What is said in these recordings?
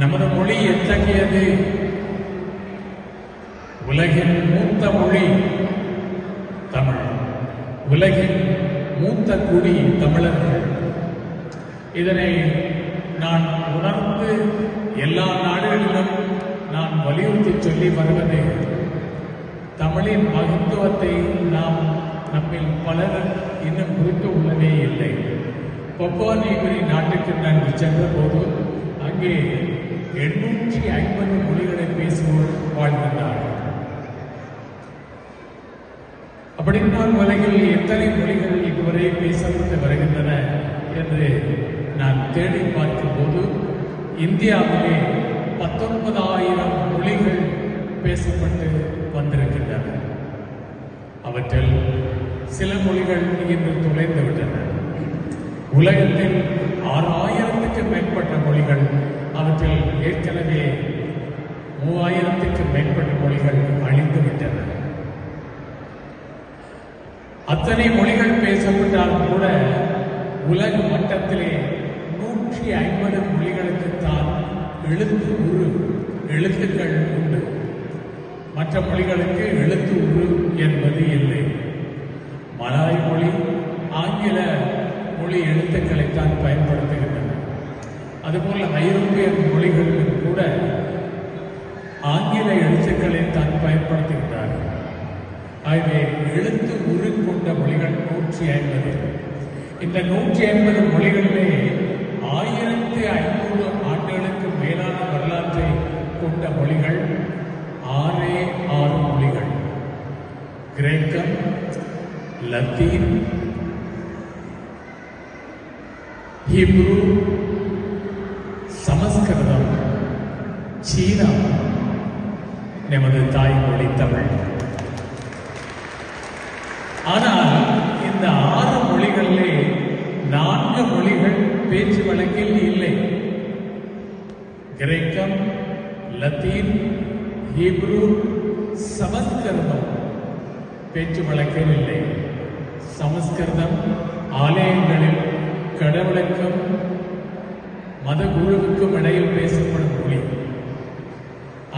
நமது மொழி எத்தகையது? உலகின் மூத்த மொழி தமிழ். உலகின் மூத்த குடி தமிழர்கள். இதனை நான் உணர்ந்து எல்லா நாடுகளிலும் நான் வலியுறுத்தி சொல்லி வருவது, தமிழின் மகத்துவத்தை நாம் நம்மில் பலர் இன்னும் புரிந்து கொள்ளவே இல்லை. பப்புவா நியூகினி நாட்டுக்கு நான் சென்ற போது அங்கே 850 மொழிகளை பேசுவோர் வாழ்கின்றார்கள். அப்படின்னால் உலகில் எத்தனை மொழிகள் இதுவரை பேசப்பட்டு வருகின்றன என்று நான் தேடி பார்க்கும்போது இந்தியாவிலே 19,000 மொழிகள் பேசப்பட்டு வந்திருக்கின்றன. அவற்றில் சில மொழிகள் இன்று தொலைந்துவிட்டன. உலகத்தில் 6,000க்கும் மேற்பட்ட மொழிகள், அவற்றில் ஏற்கனவே 3,000க்கும் மேற்பட்ட மொழிகள் அழிந்துவிட்டன. அத்தனை மொழிகள் பேசப்பட்டாலும் கூட உலக மட்டத்திலே 150 மொழிகளுக்குத்தான் எழுத்துக்கள் உண்டு. மற்ற மொழிகளுக்கு எழுத்து உரு என்பது இல்லை. மலாய் மொழி, ஆங்கில மொழி எழுத்துக்களைத்தான் பயன்படுத்துகின்றன. அதுபோல் ஐரோப்பிய மொழிகளிலும் கூட ஆங்கில எழுத்துக்களை தான் பயன்படுத்துகின்றார்கள். ஆகவே எழுத்து உரு கொண்ட மொழிகள் 150. இந்த 150 மொழிகளிலே 1500 ஆண்டுகளுக்கு மேலான வரலாற்றை கொண்ட மொழிகள் 6 மொழிகள். கிரேக்கம், லத்தீன், ஹீப்ரு, சமஸ்கிருதம், சீனா, நமது தாய்மொழி தமிழ். ஆனால் இந்த 6 மொழிகளிலே 4 மொழிகள் பேச்சு வழக்கில் இல்லை. கிரேக்கம், லத்தீன், ஹீப்ரு, சமஸ்கிருதம் பேச்சு வழக்கில் இல்லை. சமஸ்கிருதம் ஆலயங்களில் கடவுளுக்கும் மத குருவுக்கும் இடையில் பேசப்படும் மொழி.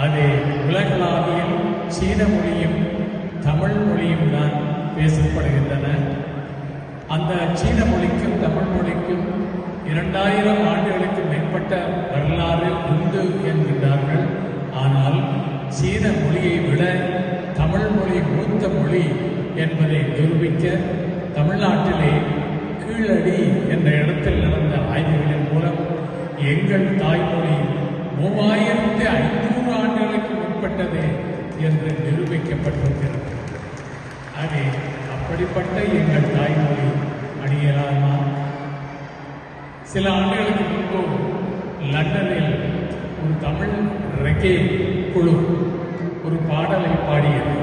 அதே உலகளாவிய சீன மொழியும் தமிழ் மொழியும் தான் பேசப்படுகின்றன. அந்த சீன மொழிக்கும் தமிழ் மொழிக்கும் 2000 ஆண்டுகளுக்கு மேற்பட்ட வரலாறு உண்டு என்கின்றார்கள். ஆனால் சீன மொழியை விட தமிழ் மொழி மூத்த மொழி என்பதை நிரூபிக்க தமிழ்நாட்டிலே கீழடி என்ற இடத்தில் நடந்த ஆய்வுகளின் மூலம் எங்கள் தாய்மொழி 3500 ஆண்டுகளுக்கு முற்பட்டது என்று நிரூபிக்கப்பட்டிருக்கிறது. ஆகவே அப்படிப்பட்ட எங்கள் தாய்மொழி அணியலாமா? சில ஆண்டுகளுக்கு முன்பு லண்டனில் ஒரு தமிழ் ரெகே குழு ஒரு பாடலை பாடியது.